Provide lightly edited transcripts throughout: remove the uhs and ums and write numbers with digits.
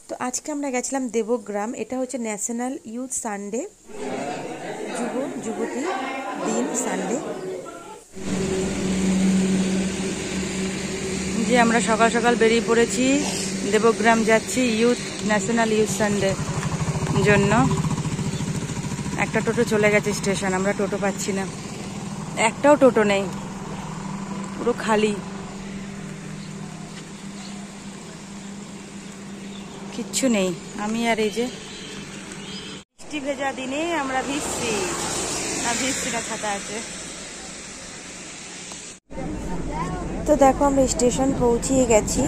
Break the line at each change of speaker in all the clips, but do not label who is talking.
তো আজকে আমরা গেছিলাম দেবগ্রাম। এটা হচ্ছে ন্যাশনাল ইউথ সানডে, যুবতী দিন সানডে। যে আমরা সকাল সকাল বেরিয়ে পড়েছি, দেবগ্রাম যাচ্ছি ন্যাশনাল ইউথ সানডে জন্য। একটা টোটো চলে গেছে স্টেশন, আমরা টোটো পাচ্ছি না, একটাও টোটো নেই, পুরো খালি, কিচ্ছু নেই। আমি আর এই যে বৃষ্টি ভেজা দিনে আমরা ভিজছি না, ছাতা আছে। তো দেখো আমরা স্টেশন পৌঁছিয়ে গেছি,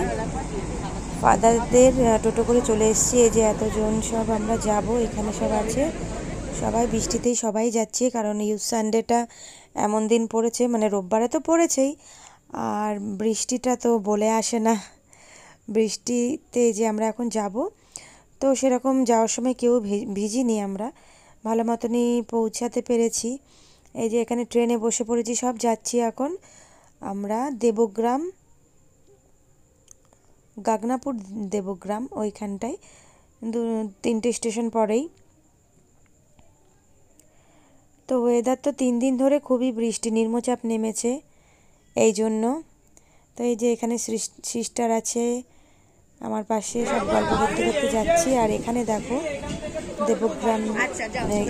ফাদারদের টোটো করে চলে এসেছি। এই যে এতজন সব আমরা যাব, এখানে সব আছে, সবাই বৃষ্টিতেই সবাই যাচ্ছে, কারণ ইউথ সানডেটা এমন দিন পড়েছে, মানে রোববারে তো পড়েছেই, আর বৃষ্টিটা তো বলে আসে না। বৃষ্টিতে যে আমরা এখন যাব, তো সেরকম যাওয়ার সময় কেউ ভিজিনি, আমরা ভালো মতনই পৌঁছাতে পেরেছি। এই যে এখানে ট্রেনে বসে পড়েছি, সব যাচ্ছি এখন আমরা দেবগ্রাম, গাগনাপুর দেবগ্রাম, ওইখানটায় 3টে স্টেশন পরেই। তো ওয়েদার তো 3 দিন ধরে খুবই বৃষ্টি, নিম্নচাপ নেমেছে এই জন্য। তো এই যে এখানে সিস্টার আছে আমার পাশে, সব গল্প করতে করতে যাচ্ছি। আর এখানে দেখো দেবগ্রাম,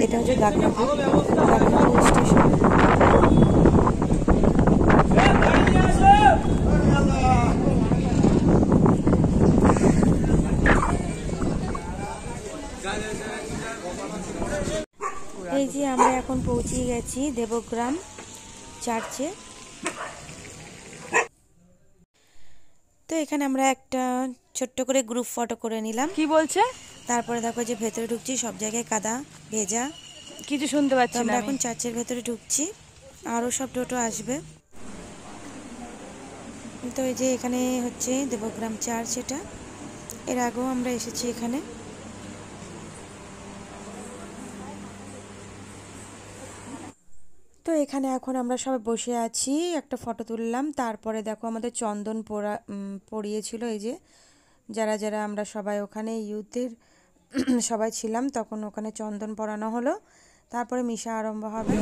এটা হচ্ছে গাগনাপুর স্টেশন। এই যে আমরা এখন পৌঁছে গেছি দেবগ্রাম চার্চে। তো এখানে আমরা একটা ছোট্ট করে গ্রুপ ফটো করে নিলাম।
কি বলছে?
তারপরে দেখো যে ভেতরে ঢুকছি, সব জায়গায় কাদা ভেজা,
কিছু শুনতে পাচ্ছি না।
আমরা এখন চার্চের ভেতরে ঢুকছি, আরও সব টোটো আসবে। তো এই যে এখানে হচ্ছে দেবগ্রাম চার্চ, এটা এর আগেও আমরা এসেছি এখানে। তো এখানে এখন আমরা সবাই বসে আছি, একটা ফটো তুললাম। তারপরে দেখো আমাদের চন্দন পড়িয়েছিল, এই যে যারা যারা আমরা সবাই ওখানে ইউথের সবাই ছিলাম, তখন ওখানে চন্দন পরানো হলো। তারপরে মিশা আরম্ভ হবে।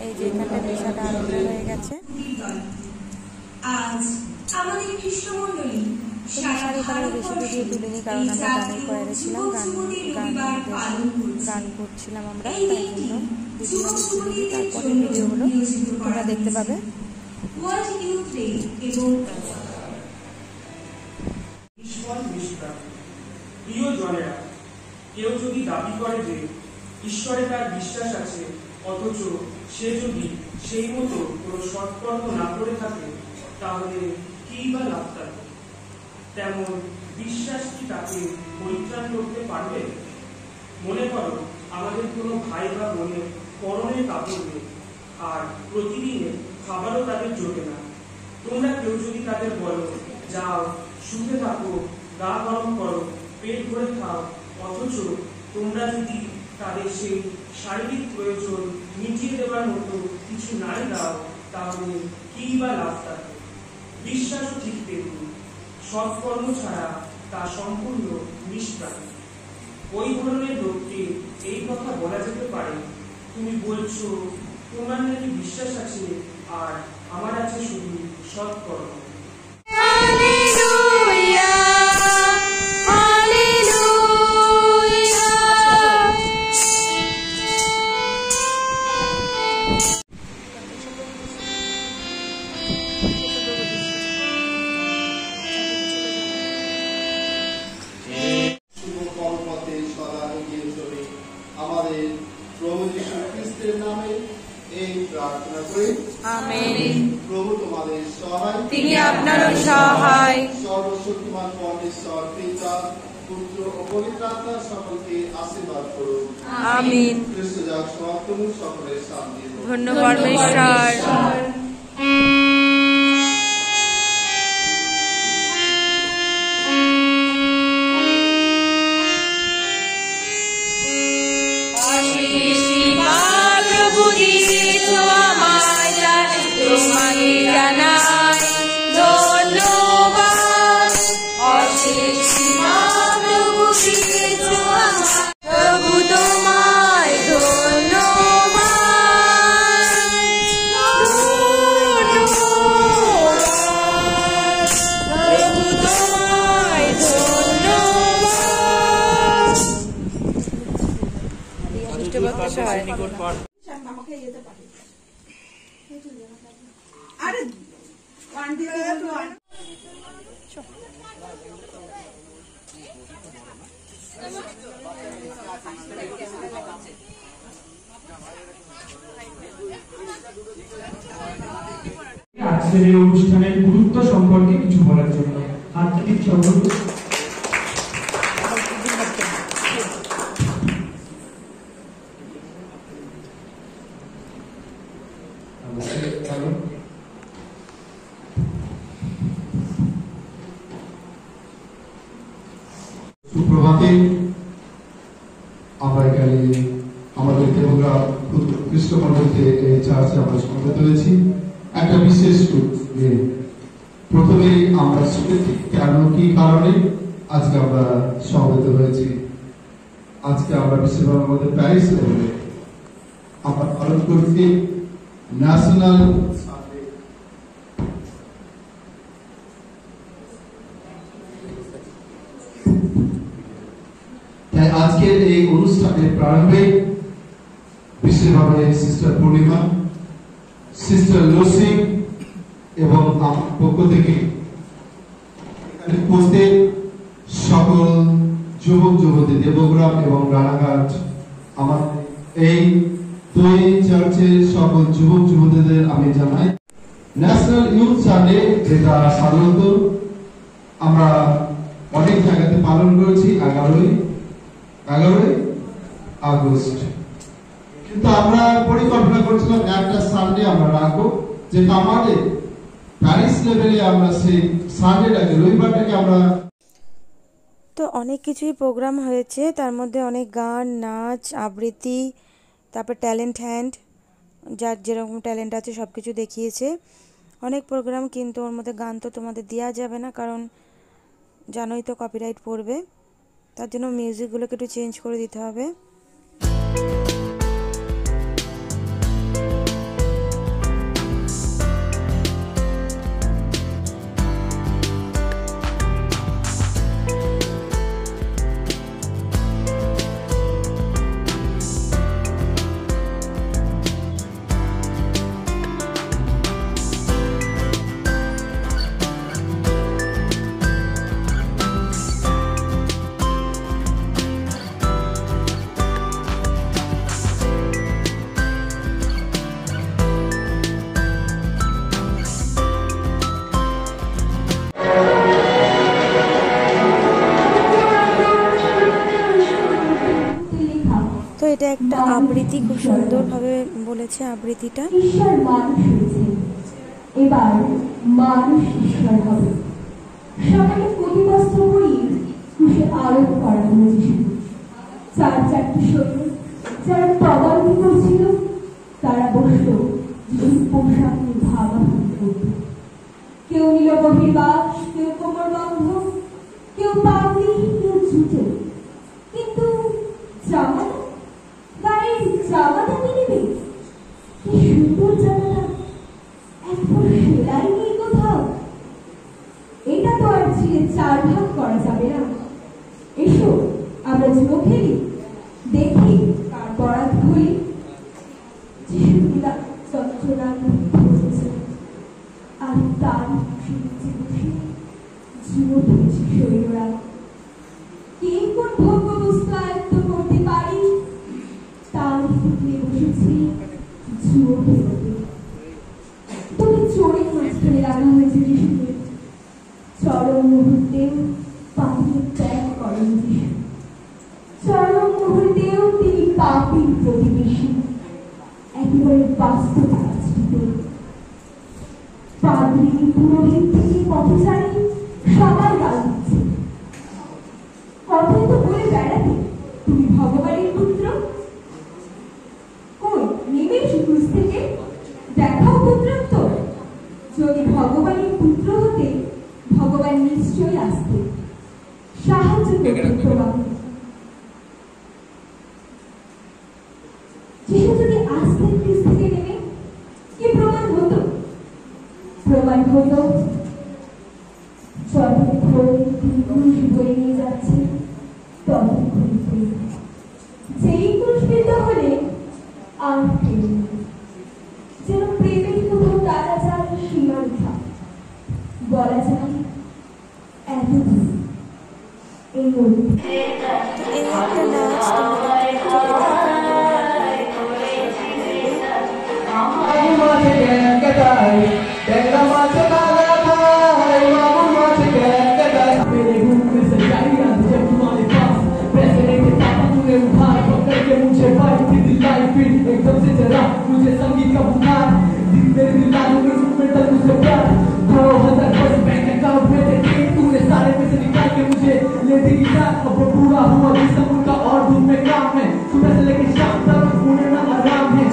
এই যে এখানটা মিশাটা আরম্ভ হয়ে গেছে।
আজ আমাদের কৃষ্ণমণ্ডলী
ওখানে বেশি ভিডিও তুলিনি, কারণ আমরা গানের কোয়ারে ছিলাম, গান করছিলাম আমরা, তাই জন্য ভিডিও আমি তুলিনি। তারপরে ভিডিওগুলো তোমরা দেখতে পাবে।
প্রিয় জনেরা, কেউ যদি দাবি করে যে ঈশ্বরে তার বিশ্বাস আছে, অথচ সে যদি সেই মতো কোনো সৎকর্ম না করে থাকে, তাহলে কি বা লাভ থাকে? তেমন বিশ্বাস কি তাকে পরিত্রাণ করতে পারবে? মনে করো আমাদের কোনো ভাই বা বোনের পরনের কাপড় নেই, আর প্রতিদিনের খাবারও তাদের জোটে না। তোমরা কেউ যদি তাদের বলো, যাও শুতে থাকো, গা গরম করো, পেট ভরে খাও, অথচ তোমরা যদি তাদের সেই শারীরিক প্রয়োজন মিটিয়ে দেওয়ার মতো কিছু নাই দাও, তাহলে কি বা লাভ থাকে? বিশ্বাসও ঠিক তেমনি, সৎকর্ম ছাড়া তা সম্পূর্ণ নিষ্প্রাণ। ওই ধরনের লোককে এই কথা বলা যেতে পারে, তুমি বলছো তোমার নাকি বিশ্বাস আছে, আর আমার আছে শুধু সৎকর্ম।
আমাদের প্রভু যীশু খ্রিস্টের নামে এই প্রার্থনা করি,
আমেন।
প্রভু তোমাদের সহায়,
তিনি আপনারও সহায়।
সর্বশক্তিমান পরমেশ্বর পিতা, পুত্র ও পবিত্র আত্মা সকলকে আশীর্বাদ করুন,
আমিন।
খ্রিস্ট যাক সমাপ্তমু সকলের শান্তি।
ধন্যবাদ পরমেশ্বর।
জানাই ধন্যবাদ অশেষ।
দিয়েছ আমায়, প্রভু তোমায় ধন্যবাদ, প্রভু তোমায় ধন্যবাদ।
আজকের এই অনুষ্ঠানের গুরুত্ব সম্পর্কে কিছু বলার জন্য আন্তরিক স্বাগত।
সুপ্রভাতে আমরা এখানে আমাদের দেবগ্রাম খ্রিস্টমন্ডলীতে এই চার্চে আমরা সমবেত হয়েছি একটা বিশেষ নিয়ে। প্রথমেই আমরা শুনেছি কেন কি কারণে আজকে আমরা সমবেত হয়েছি। আজকে আমরা বিশ্বব্রহ্মাণ্ডের মধ্যে প্যারিস লেভেলে আমরা পালন করছি ন্যাশনাল তাই আজকের এই অনুষ্ঠানের প্রারম্ভে বিশেষভাবে সিস্টার পূর্ণিমা, সিস্টার লসি এবং আমার পক্ষ থেকে উপস্থিত সকল যুবক যুবতী দেবগ্রাম এবং রানাঘাট আমার এই দুই চার্চের সকল যুবক যুবতীদের আমি জানাই ন্যাশনাল ইউথ সানডে, যেটা সাধারণত আমরা অনেক জায়গাতে পালন করেছি 11ই আগস্ট, কিন্তু আমরা পরিকল্পনা করছিলাম একটা সানডে আমরা রাখবো, যেটা আমাদের প্যারিস লেভেলে আমরা সেই সানডেটাকে রবিবারটাকে আমরা।
তো অনেক কিছুই প্রোগ্রাম হয়েছে, তার মধ্যে অনেক গান, নাচ, আবৃত্তি, তারপর ট্যালেন্ট হ্যান্ড, যার যেরকম ট্যালেন্ট আছে সব কিছু দেখিয়েছে। অনেক প্রোগ্রাম, কিন্তু ওর মধ্যে গান তো তোমাদের দেওয়া যাবে না, কারণ জানোই তো কপিরাইট পড়বে। তার জন্য মিউজিকগুলোকে একটু চেঞ্জ করে দিতে হবে। তো এটা একটা আবৃত্তি, খুব সুন্দরভাবে বলেছে আবৃত্তিটা।
ঈশ্বর মানুষ হয়েছে, এবার মানুষ ঈশ্বর হবে। সকালে প্রতিবস্ত্র করিয়ে কুশে আরোপ করা হয়েছে। চার চারটি সৈন্য যারা তদারকি করছিল, তারা বসল পোশাক নিয়ে ভাগাভাগি করত। কেউ নিল বহির্বাস, কেউ কোমর বন্ধ, কেউ পাগড়ি, কেউ জুতো। কিন্তু জামাটা, গায়ের জামাটা কি নেবে? কি সুন্দর জামাটা, একবার সেলাই নেই কোথাও। এটা তো আর ছিঁড়ে 4 ভাগ করা যাবে না। এসো আমরা জুয়ো খেলি, দেখি কার বরাত খুলি। যিশুরা যন্ত্রণা বুঝেছে, আর তার নিচে বসে জুয়ো খেলেছে শরীররা। কে কোন ভোগ্য বস্তু আয়ত্ত করতে পারি, তার দিকে বসেছি জুয়ো খেলতে। তবে চোরের মাঝখানে রাখা হয়েছে যিশুকে। চরম মুহূর্তেও পাপি ত্যাগ করেন যিশু। চরম মুহূর্তেও তিনি পাপীর প্রতিবেশী, একেবারে বাস্তব আচরিত। পাদ্রী, পুরোহিত থেকে পথচারী সবাই গাল দিচ্ছে। কথাই তো বলে বেড়াতে তুমি ভগবানের পুত্র। কই নেমে এসো ক্রুশ থেকে, দেখাও পুত্রত্ব। যদি ভগবানের পুত্র হতে, ভগবান নিশ্চয়ই আসতেন। সাহায্য করতেন তোমাকে। যিশু যদি আসতেন ক্রুশ থেকে নেমে, কি প্রমাণ হতো? প্রমাণ হতো যতক্ষণ তিনি ক্রুশ বয়ে নিয়ে যাচ্ছেন ততক্ষণ প্রেম। যেই ক্রুশবিদ্ধ হলে আর প্রেম নেই। যেন প্রেমের কোথাও টানা যায় সীমারেখা, বলা যায় এতটুকু। এই
এই একটা নাচ
मुझे संगीत का बुखार दिन मेरे दिल लालू में मेंटल मुझसे प्यार 2000 बैंक अकाउंट में थे तूने सारे पैसे निकाल के मुझे ले दी गिटार। अब वो पूरा हुआ जिसम उनका और धूप में काम है, सुबह से लेकर शाम तक उन्हें ना आराम है।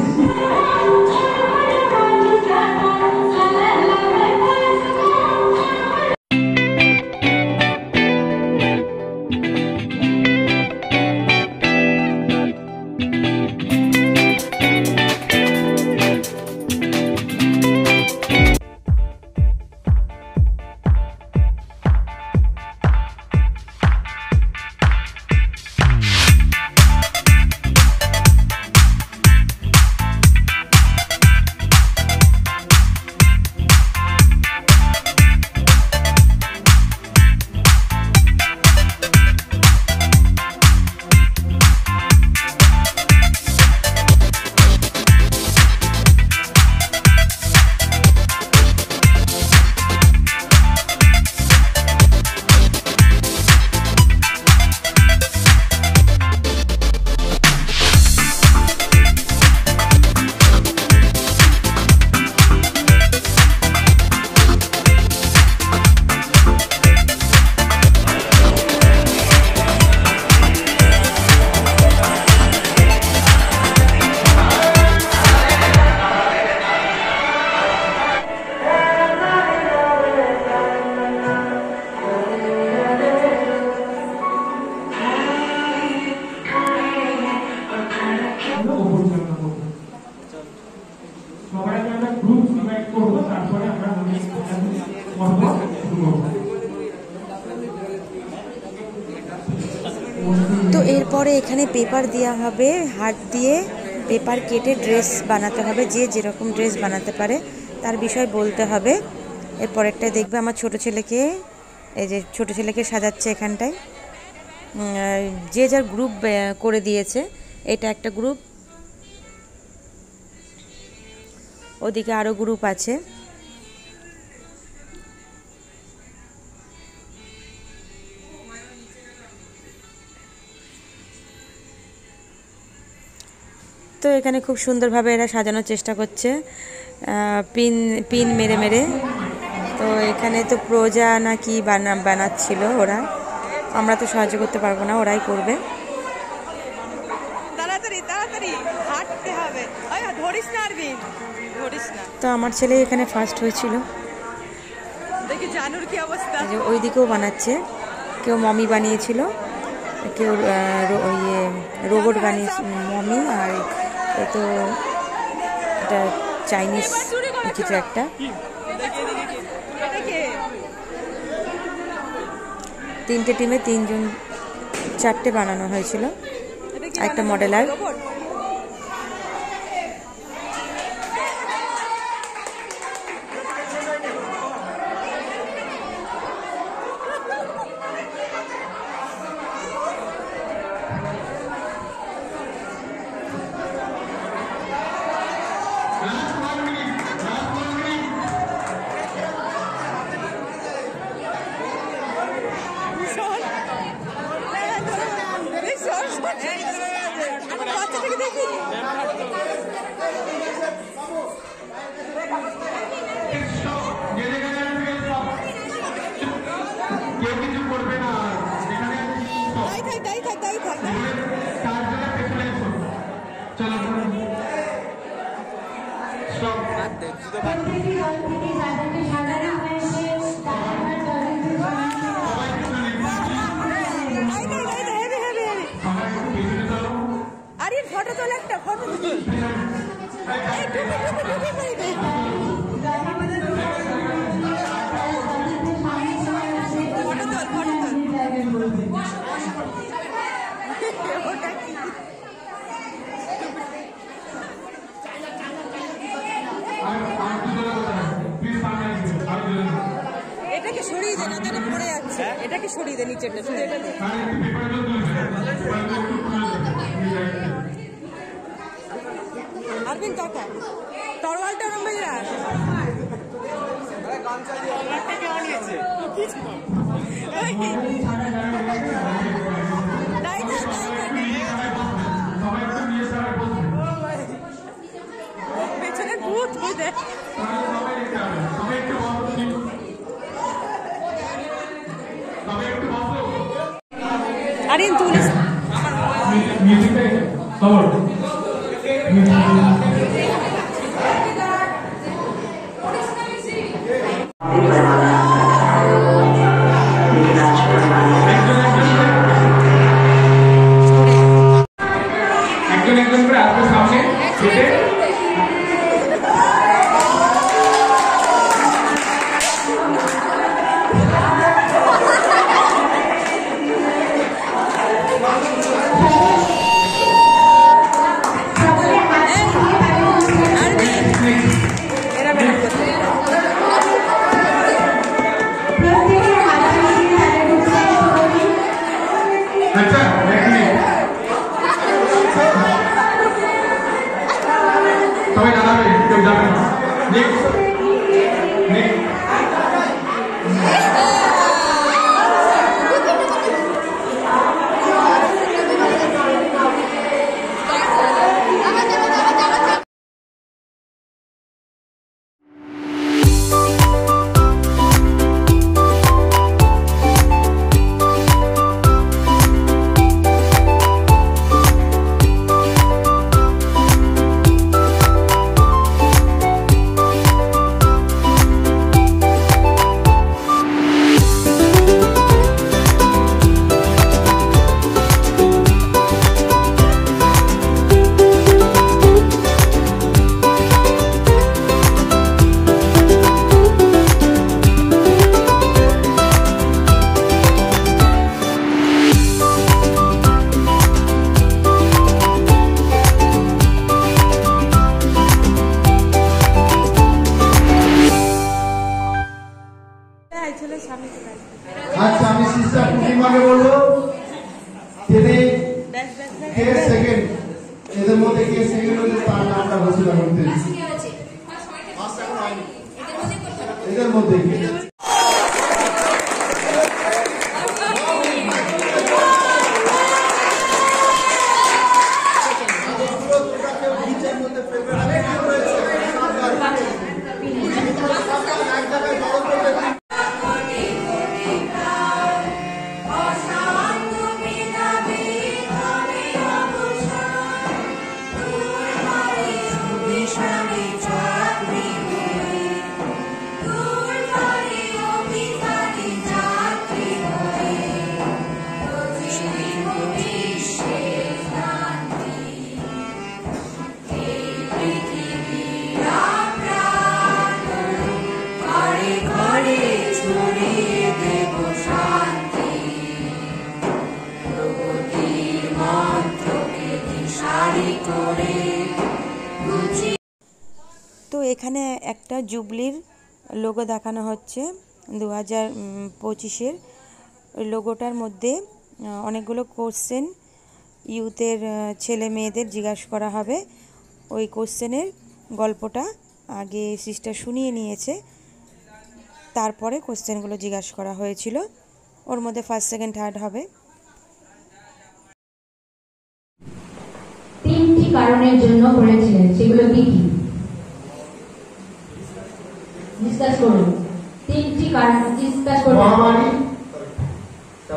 তো এরপরে এখানে পেপার দেওয়া হবে, হাত দিয়ে পেপার কেটে ড্রেস বানাতে হবে। যে যেরকম ড্রেস বানাতে পারে তার বিষয় বলতে হবে। এরপরেরটা দেখবে আমার ছোট ছেলেকে, এই যে ছোট ছেলেকে সাজাচ্ছে এখানটায়। যে যার গ্রুপ করে দিয়েছে, এটা একটা গ্রুপ, ওদিকে আরও গ্রুপ আছে। তো এখানে খুব সুন্দরভাবে এরা সাজানোর চেষ্টা করছে, পিন পিন মেরে মেরে। তো এখানে তো প্রজা না কি বানাচ্ছিল ওরা, আমরা তো সাহায্য করতে পারবো না, ওরাই করবে। তো আমার ছেলে এখানে ফার্স্ট হয়েছিল। ওই দিকেও বানাচ্ছে, কেউ মমি বানিয়েছিল, কেউ রোবট বানিয়েছে মমি, আর এ তো এটা চাইনিজ কিছু একটা। তিনটে টিমে তিনজন, চারটে বানানো হয়েছিল, একটা মডেলার। তোল একটা ফটো তুল। এই টুপি পরে দে। ফটো তোল। ওটা কি? এটাকে সরিয়ে দে, না তাহলে পড়ে যাচ্ছে। এটাকে সরিয়ে দে, নিচেরটা শুধু এটা দে। আরবিন কাকা তরোয়ালটা ওরম বেজে রাখ। পেছনে ভূত বুঝে আরিন তুলিস
একজন করে আপনার সামনে সবাই দাঁড়াবে, কেউ যাবে না।
আচ্ছা, আমি সিস্টার পূর্ণিমাকে বলবো তিনি কে সেকেন্ড, এদের মধ্যে কে সেকেন্ড হয়েছে তার নামটা ঘোষণা করতে। এদের মধ্যে
তো এখানে একটা জুবলির লোগো দেখানো হচ্ছে 2025-এর। ওই লোগোটার মধ্যে অনেকগুলো কোশ্চেন ইউথের ছেলে মেয়েদের জিজ্ঞাসা করা হবে। ওই কোশ্চেনের গল্পটা আগে সিস্টার শুনিয়ে নিয়েছে, তারপরে কোশ্চেনগুলো জিজ্ঞাসা করা হয়েছিল। ওর মধ্যে ফার্স্ট সেকেন্ড থার্ড হবে।
তিনটি কারণের জন্য করেছিলেন, সেগুলো কি কি ডিসকাস করুন। তিনটি কারণ ডিসকাস করুন।
মহামারী,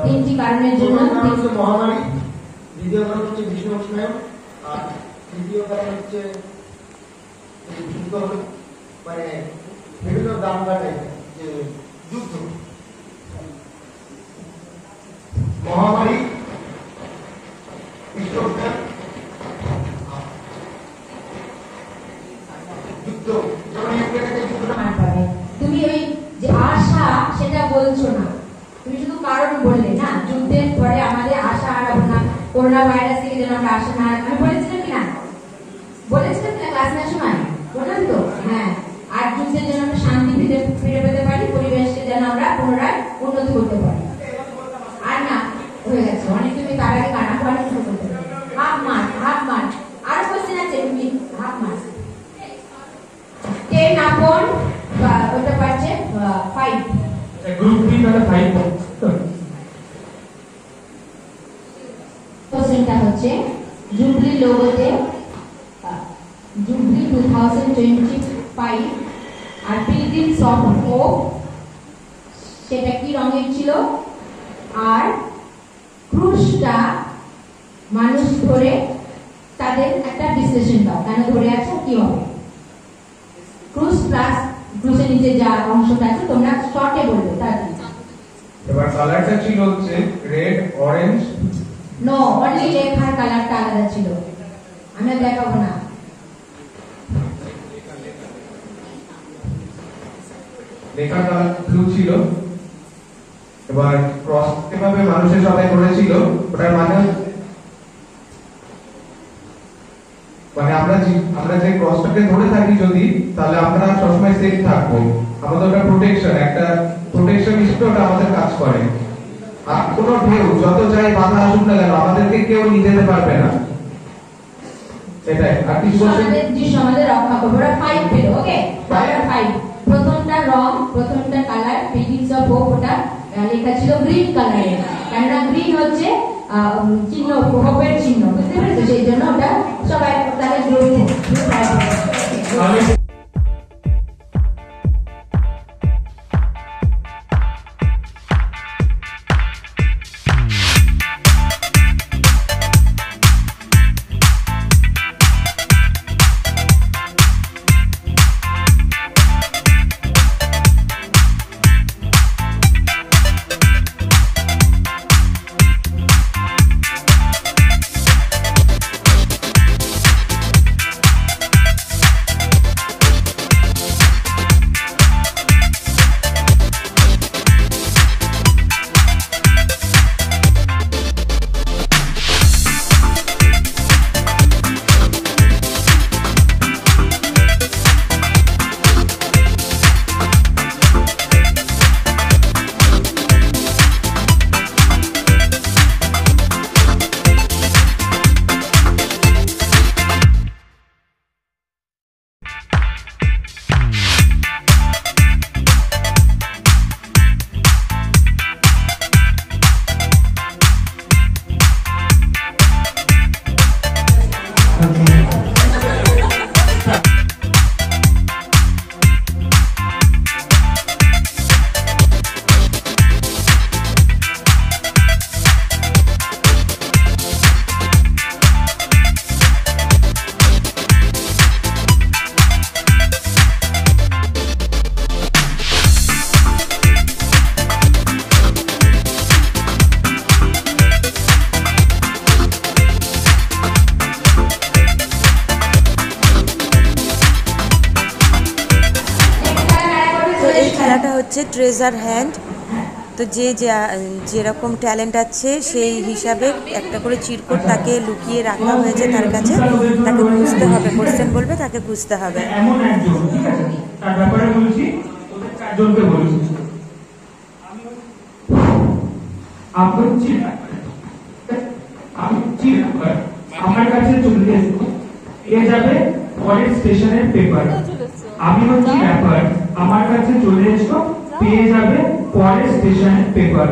তিনটি কারণের জন্য
মহামারী, দ্বিতীয় কারণ হচ্ছে গ্রীষ্ম উষ্ণায়ন, আর তৃতীয় কারণ হচ্ছে যুদ্ধ, মানে বিভিন্ন দাঙ্গা যে যুদ্ধ। মহামারী, গ্রীষ্ম উষ্ণায়ন,
করোনা ভাইরাস থেকে যেন আমরা আশা না রাখি। আমি বলেছিলাম কিনা ক্লাস নেওয়ার সময় বললাম তো, হ্যাঁ। আর যুদ্ধের জন্য আমরা শান্তি ফিরে পেতে পারি, পরিবেশকে যেন আমরা পুনরায় উন্নতি করতে পারি। আর না হয়ে গেছে অনেক, তুমি তার আগে কানা অনেক কিছু করতে পারি। হাফ মার্ক আর কোশ্চেন আছে, তুমি হাফ মার্ক 10 আপন ওটা পাচ্ছে 5
গ্রুপ বি তাহলে 5
কোশ্চেনটা হচ্ছে জুবলি লোগোতে জুবলি 2025 আর পিলগ্রিমস অফ হোপ সেটা কি রঙের ছিল, আর ক্রুশটা মানুষ ধরে তাদের একটা বিশ্লেষণ দাও, কেন ধরে আছে কি হবে। ক্রুশ প্লাস ক্রুশের নিচে যা অংশটা আছে তোমরা শর্টে বলবে তাড়াতাড়ি।
এবার কালারটা ছিল হচ্ছে রেড অরেঞ্জ।
নো, অনলি লেখার কালারটা আলাদা ছিল, আমি দেখাবো না।
লেখার কালার ব্লু ছিল। এবার ক্রস কিভাবে মানুষের সবাই করেছিল, ওটার মানে আমরা যে ক্রসটাকে ধরে থাকি যদি, তাহলে আমরা সবসময় সেফ থাকবো। আমাদের ওটা প্রোটেকশন, একটা প্রোটেকশন হিসেবে ওটা আমাদের কাজ করে। আর কোনো ঢেউ যত চাই বাধা আসুক না কেন, আমাদেরকে কেউ নিয়ে যেতে পারবে না। এটাই আর কি বলছেন,
আমাদের রক্ষা করবে। ওরা 5 পেল, ওকে 5। প্রথমটা রং, প্রথমটা কালার পিলগ্রিমস অফ হোপ, ওটা লেখা ছিল গ্রিন কালারে, কেননা গ্রিন হচ্ছে চিহ্ন, হোপের চিহ্ন, বুঝতে পেরেছো? সেই জন্য ওটা সবাই তাদের গ্রুপ।
খেলাটা হচ্ছে ট্রেজার হ্যান্ড। তো যে যেরকম ট্যালেন্ট আছে সেই হিসাবে একটা করে চিরকুট তাকে লুকিয়ে রাখা হয়েছে তার কাছে, তাকে বুঝতে হবে, কোশ্চেন বলবে তাকে বুঝতে হবে।
এমন একজন, ঠিক আছে, তার ব্যাপারে বলছি, ওদের 4 জনকে বলছি। আমার কাছে চলে এ যাবে পরের স্টেশনের পেপার। আমি হচ্ছি র্যাপার, আমার কাছে চলে এসো, পেয়ে যাবে পরের স্টেশনের পেপার।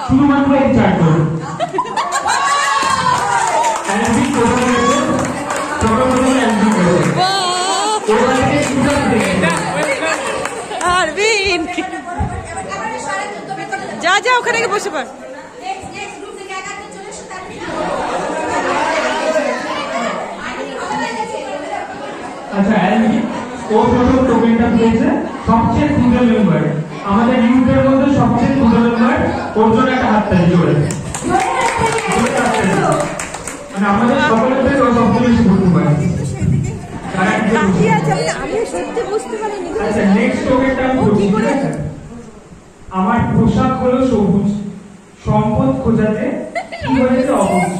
শুধুমাত্র এই 4 জন।
যা ওখানে বসে পড়।
আচ্ছা, ও প্রথম টোকেনটা পেয়েছে, সবচেয়ে ক্ষুদ্র মেম্বার, আমাদের ইউথের মধ্যে সবচেয়ে ক্ষুদ্র মেম্বার, ওর জন্য একটা হাততালি জোরে। মানে আমাদের সকলের থেকে ও সবচেয়ে বেশি করতে পারে। আচ্ছা, নেক্সট টোকেনটা আমি বলছি, ঠিক আছে? আমার পোশাক হলো সবুজ, সম্পদ খোঁজাতে কি হয়েছে অবুঝ।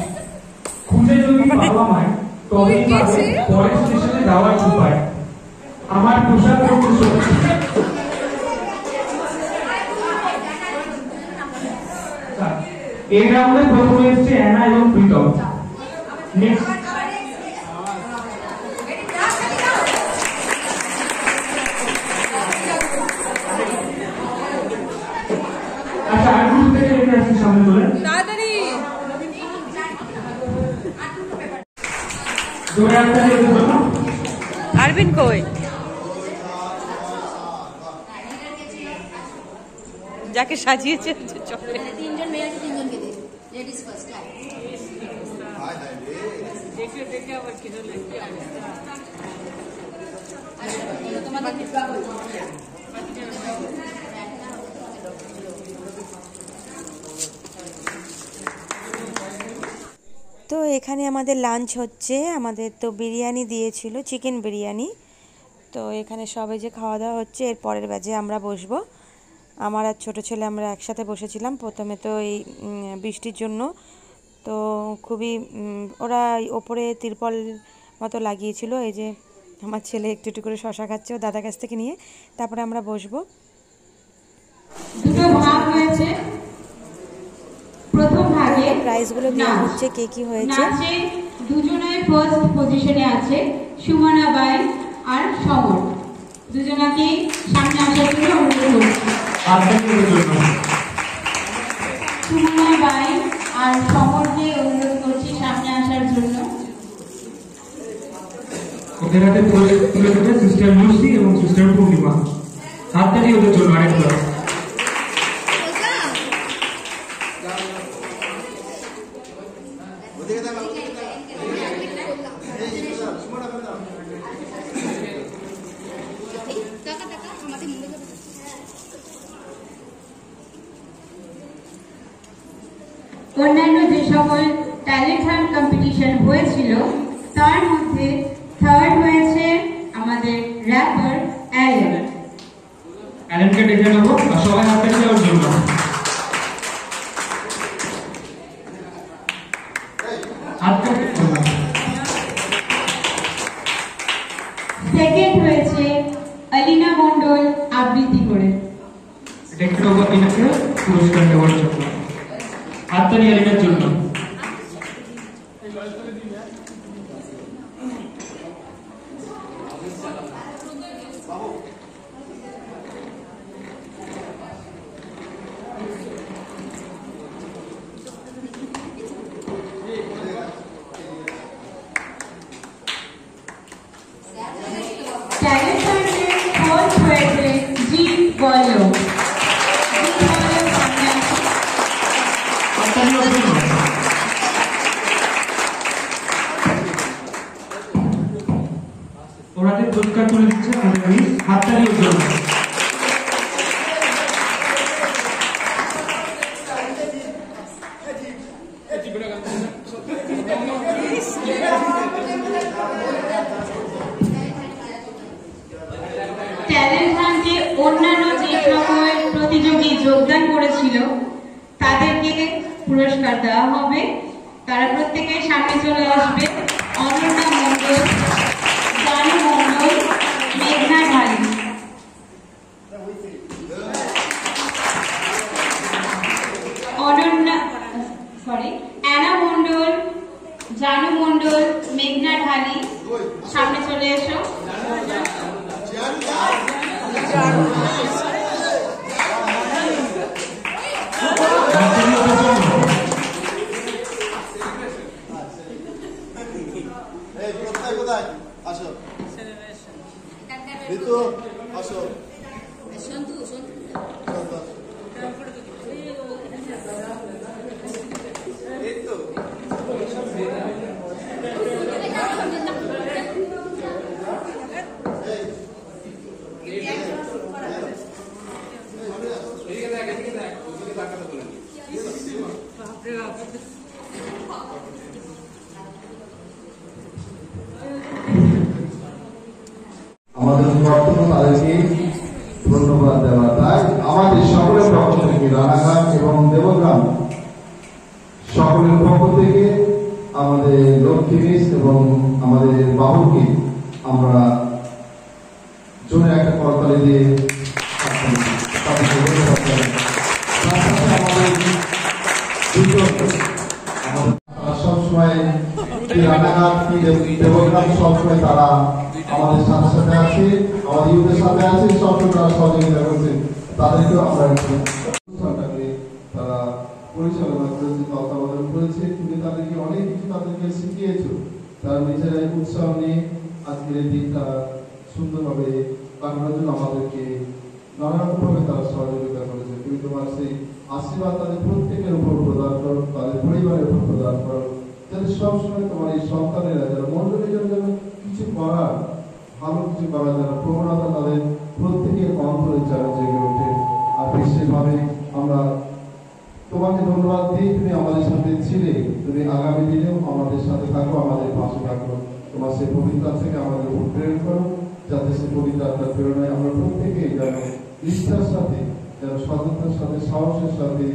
খুঁজে যদি বাবা মায় তবেই পাবে পরের স্টেশনে যাওয়ার উপায়। আমার পোশাক পরতে সত্যি এই রাউন্ডে প্রথমে এসছে অ্যানা এবং প্রীতম। নেক্সট আচ্ছা আর গ্রুপ থেকে এগিয়ে আসছি সামনে চলে
তাড়াতাড়ি
জোরে একটা দিয়ে দেবো।
আরবিন কই যাকে সাজিয়েছে চলে
তিনজন মেয়ে আছে, তিনজনকে দে। Ladies first.
দেখে দেখে আবার কি হলো
তোমাদের ডিব্বা বলবো।
তো এখানে আমাদের লাঞ্চ হচ্ছে। আমাদের তো বিরিয়ানি দিয়েছিল, চিকেন বিরিয়ানি। তো এখানে সবাই যে খাওয়া দাওয়া হচ্ছে, এর পরের ব্যাচে আমরা বসবো। আমার আর ছোটো ছেলে আমরা একসাথে বসেছিলাম। প্রথমে তো এই বৃষ্টির জন্য তো খুবই ওরা ওপরে তিরপল মতো লাগিয়েছিল। এই যে আমার ছেলে একটু একটু করে শশা খাচ্ছে ও দাদার কাছ থেকে নিয়ে। তারপরে আমরা বসবো।
দুটো ভাগ হয়েছে। প্রথম ভাগে
প্রাইজগুলো দেওয়া হচ্ছে, কে কি হয়েছে।
নাচে দুজনে ফার্স্ট পজিশনে আছে, সুমনা বাই আর সমর। দুজনাকে সামনে আসার জন্য অনুরোধ করছি। সুমনা বাই আর সমরকে অনুরোধ করছি সামনে আসার জন্য।
ওদের হাতে তুলে দেবে সিস্টার লুসি এবং সিস্টার পূর্ণিমা। হাততালি ওদের জন্য আরেকবার।
অন্যান্য যে সকল ট্যালেন্ট হান্ট কম্পিটিশন হয়েছিল তার মধ্যে থার্ড হয়েছে আমাদের র্যাপার অ্যালেন।
অ্যালেনকে ডেকে নেবো আর সবাই হাততালি দেওয়ার জন্য।
সেকেন্ড হয়েছে আলিনা মন্ডল আবৃত্তি করে।
ডেকে নেবো তিনাকে পুরস্কার দেওয়ার জন্য। হাততালি অ্যালেনের জন্য।
ট্যালেন্ট হান্টের ফোর্থ হয়েছে জিৎ বলো।
ওনাকে পুরস্কার তুলে দিচ্ছে আমাদের মিস। হাততালি ওর জন্য।
ট্যালেন্ট হান্টে অন্যান্য যে সকল প্রতিযোগী যোগদান করেছিল তাদেরকে পুরস্কার দেওয়া হবে। তারা প্রত্যেকে সামনে চলে আসবে। অনন্যা মণ্ডল, জানু মণ্ডল, মেঘনা ঢালি। অ্যানা মণ্ডল, জানু মণ্ডল, মেঘনা ঢালি সামনে চলে এসো।
সবসময় রানাঘাট দেবগ্রাম সবসময় তারা আমাদের সাথে সাথে আছে, আমাদের ইউথের সাথে আছে, সবসময় তারা সহযোগিতা করছে। তাদেরকেও আমরা অনুষ্ঠানটাকে তারা পরিচালনা করেছে, তত্ত্বাবধান করেছে। তুমি তাদেরকে অনেক কিছু তাদেরকে শিখিয়েছো। তারা নিজেরাই উৎসাহ নিয়ে আজকের এই দিনটা সুন্দরভাবে কাটানোর জন্য আমাদেরকে নানারকমভাবে তারা সহযোগিতা করেছে। তুমি তোমার সেই আশীর্বাদ তাদের প্রত্যেকের উপর প্রদান করো, তাদের পরিবারের উপর প্রদান করো, যাতে সবসময় তোমার এই সন্তানেরা যারা মন্ডলীর জন্য যেন কিছু করার, ভালো কিছু করার যেন প্রবণতা তাদের প্রত্যেকের অন্তরে যেন জেগে ওঠে। আর বিশেষভাবে আমরা তোমাকে ধন্যবাদ দিই, তুমি আমাদের সাথে ছিলে, তুমি আগামী দিনেও আমাদের সাথে থাকো, আমাদের পাশে থাকো। তোমার সেই পবিত্র থেকে আমাদের উপর প্রেরণ করো, যাতে সেই পবিত্র আত্মার প্রেরণায় আমরা প্রত্যেকেই যেন নিষ্ঠার সাথে, যেন সততার সাথে, সাহসের সাথে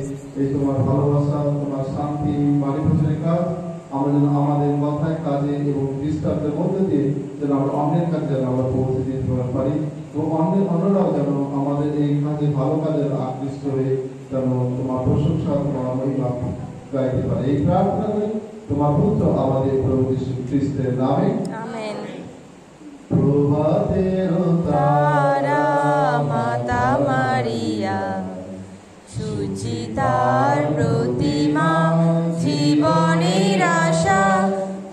এই তোমার ভালোবাসা, তোমার শান্তি, বাড়ি বছরের কাজ আমরা যেন আমাদের কথায়, কাজে এবং দৃষ্টান্তের মধ্যে দিয়ে যেন আমরা অন্যের কাজে যেন আমরা পৌঁছে দিতে পারি, এবং অন্যরাও যেন আমাদের এই কাজে, ভালো কাজে আকৃষ্ট হয়ে যেন তোমার প্রশংসা, তোমার মহিমা গাইতে পারে। এই প্রার্থনা করি তোমার পুত্র আমাদের প্রভু যীশু খ্রিস্টের নামে,
আমেন।
প্রভাতের
তারা মাতা মারিয়া, সুচিতার প্রতিমা, জীবনের আশা,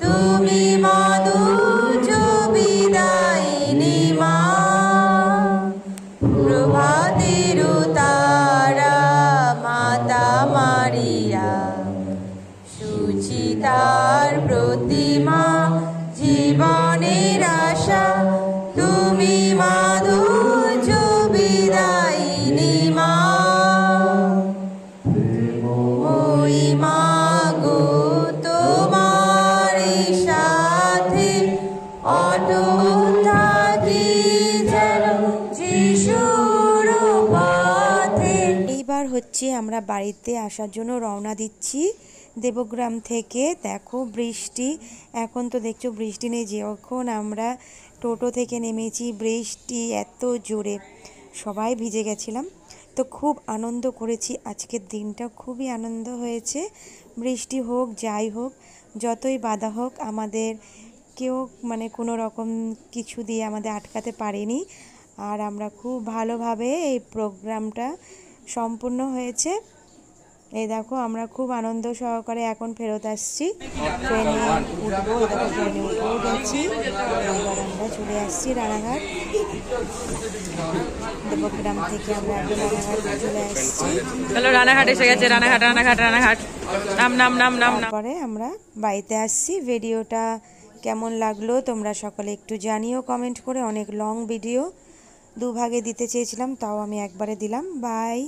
তুমি মাধুর্য বিদায়িনী মা। প্রভাতের তারা মাতা মারিয়া, সুচিতার প্রতিমা, জীবনের আশা, তুমি মাধুর্য বিদায়িনী মা। ওই মা গো তোমার সাথে অটুট থাকি যেন যিশুর পথে। এইবার হচ্ছে আমরা বাড়িতে আসার জন্য রওনা দিচ্ছি দেবগ্রাম থেকে। দেখো বৃষ্টি, এখন তো দেখছো বৃষ্টি নেই, যখন আমরা টোটো থেকে নেমেছি বৃষ্টি এত জোরে, সবাই ভিজে গেছিলাম। তো খুব আনন্দ করেছি, আজকের দিনটা খুবই আনন্দ হয়েছে। বৃষ্টি হোক, যাই হোক, যতই বাধা হোক, আমাদের কেউ মানে কোনো রকম কিছু দিয়ে আমাদের আটকাতে পারেনি। আর আমরা খুব ভালোভাবে এই প্রোগ্রামটা সম্পূর্ণ হয়েছে। এই দেখো আমরা খুব আনন্দ সহকারে এখন ফেরত আসছি, ট্রেনে উঠবো। দেখো ট্রেনে উঠেও গেছি, এবার আমরা চলে আসছি রানাঘাট। দেবগ্রাম থেকে আমরা এখন রানাঘাটে চলে আসছি।
চলো রানাঘাট এসে গেছে, রানাঘাট রানাঘাট রানাঘাট, নাম নাম নাম নাম নাম।
তারপরে আমরা বাড়িতে আসছি। ভিডিওটা কেমন লাগলো তোমরা সকলে একটু জানিও কমেন্ট করে। অনেক লং ভিডিও, দুভাগে দিতে চেয়েছিলাম, তাও আমি একবারে দিলাম। বাই।